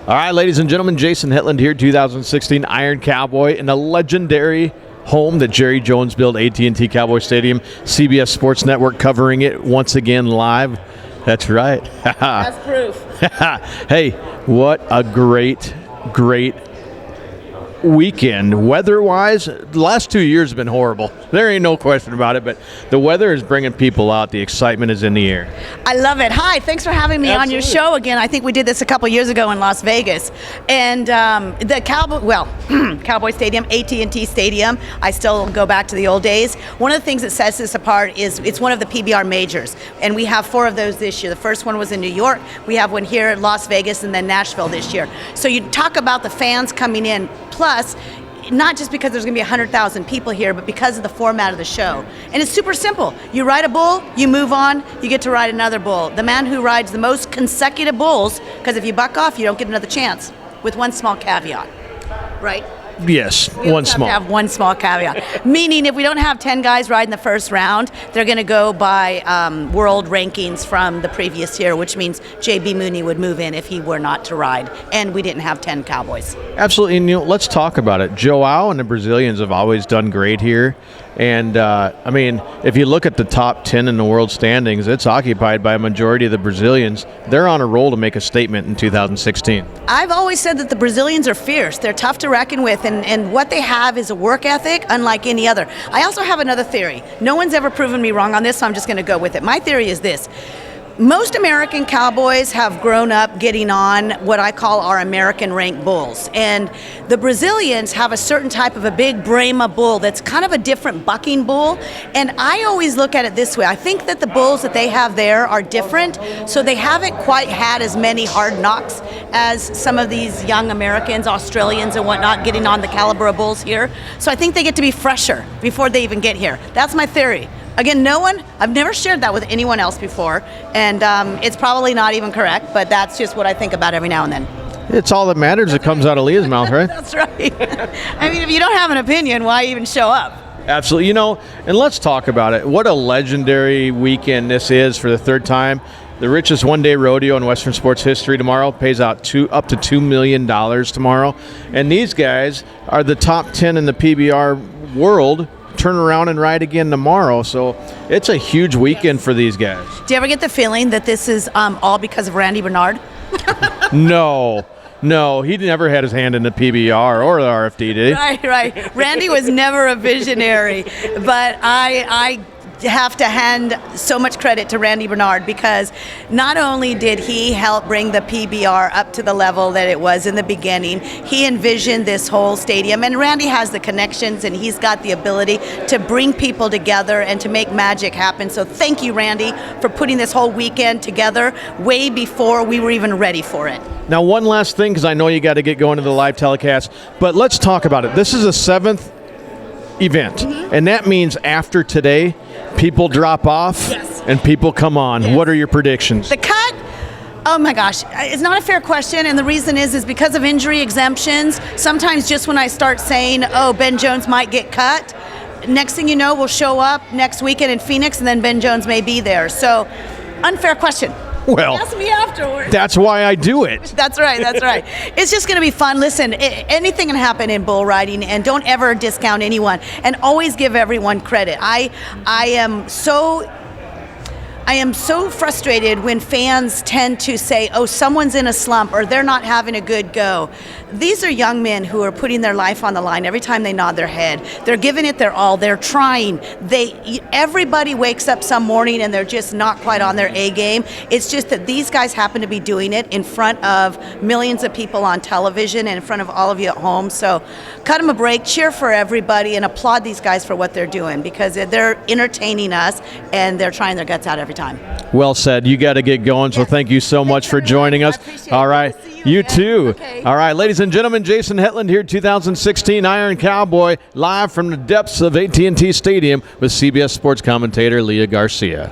All right, ladies and gentlemen, Jason Hetland here, 2016 Iron Cowboy in the legendary home that Jerry Jones built, at&t Cowboy Stadium. CBS Sports Network covering it once again live. That's right. That's proof. Hey, what a great weekend. Weather-wise, the last 2 years have been horrible. There ain't no question about it, but the weather is bringing people out. The excitement is in the air. I love it. Hi, thanks for having me on your show again. I think we did this a couple years ago in Las Vegas. And the Cowboy Stadium, at&t Stadium, I still go back to the old days. One of the things that sets this apart is it's one of the PBR majors, and we have 4 of those this year. The first one was in New York. We have one here in Las Vegas, and then Nashville this year. So you talk about the fans coming in, plus not just because there's going to be 100,000 people here, but because of the format of the show. And it's super simple. You ride a bull, you move on, you get to ride another bull. The man who rides the most consecutive bulls, because if you buck off, you don't get another chance, with one small caveat, right? Yes, one small. We have one small caveat. Meaning, if we don't have 10 guys riding the first round, they're going to go by world rankings from the previous year, which means J.B. Mooney would move in if he were not to ride, and we didn't have 10 Cowboys. Absolutely, and let's talk about it. Joao and the Brazilians have always done great here, and if you look at the top 10 in the world standings, it's occupied by a majority of the Brazilians. They're on a roll to make a statement in 2016. I've always said that the Brazilians are fierce. They're tough to reckon with, and what they have is a work ethic unlike any other. I also have another theory. No one's ever proven me wrong on this, so I'm just going to go with it. My theory is this. Most American Cowboys have grown up getting on what I call our American ranked bulls. And the Brazilians have a certain type of a big Brahma bull that's kind of a different bucking bull. And I always look at it this way. I think that the bulls that they have there are different, so they haven't quite had as many hard knocks as some of these young Americans, Australians and whatnot, getting on the caliber of bulls here. So I think they get to be fresher before they even get here. That's my theory. Again, I've never shared that with anyone else before, and it's probably not even correct, but that's just what I think about every now and then. It's all that matters that comes out of Leah's mouth, right? That's right. I mean, if you don't have an opinion, why even show up? Absolutely. And let's talk about it. What a legendary weekend this is for the third time. The richest one-day rodeo in Western sports history tomorrow pays out up to $2 million tomorrow. And these guys are the top 10 in the PBR world. Turn around and ride again tomorrow, so it's a huge weekend for these guys. Do you ever get the feeling that this is all because of Randy Bernard? No, he never had his hand in the PBR or the RFD, did he? Right. Randy was never a visionary, but I have to hand so much credit to Randy Bernard, because not only did he help bring the PBR up to the level that it was in the beginning, he envisioned this whole stadium, and Randy has the connections and he's got the ability to bring people together and to make magic happen. So thank you, Randy, for putting this whole weekend together way before we were even ready for it. Now, one last thing, because I know you got to get going to the live telecast, but let's talk about it. This is a 7th event, and that means after today, people drop off and people come on. Yes. What are your predictions? The cut? Oh my gosh, it's not a fair question, and the reason is because of injury exemptions. Sometimes just when I start saying, Ben Jones might get cut, next thing you know, we'll show up next weekend in Phoenix, and then Ben Jones may be there. So, unfair question. Well, ask me afterwards. That's why I do it. That's right. It's just going to be fun. Listen, anything can happen in bull riding, and don't ever discount anyone, and always give everyone credit. I am so frustrated when fans tend to say, someone's in a slump or they're not having a good go. These are young men who are putting their life on the line every time they nod their head. They're giving it their all. They're trying. Everybody wakes up some morning and they're just not quite on their A game. It's just that these guys happen to be doing it in front of millions of people on television and in front of all of you at home. So cut them a break, cheer for everybody, and applaud these guys for what they're doing, because they're entertaining us and they're trying their guts out every time. Well said. You got to get going, so thank you so much for joining us. All right. You too. Okay. All right, ladies and gentlemen, Jason Hetland here, 2016 Iron Cowboy, live from the depths of at&t Stadium with CBS Sports commentator Leah Garcia.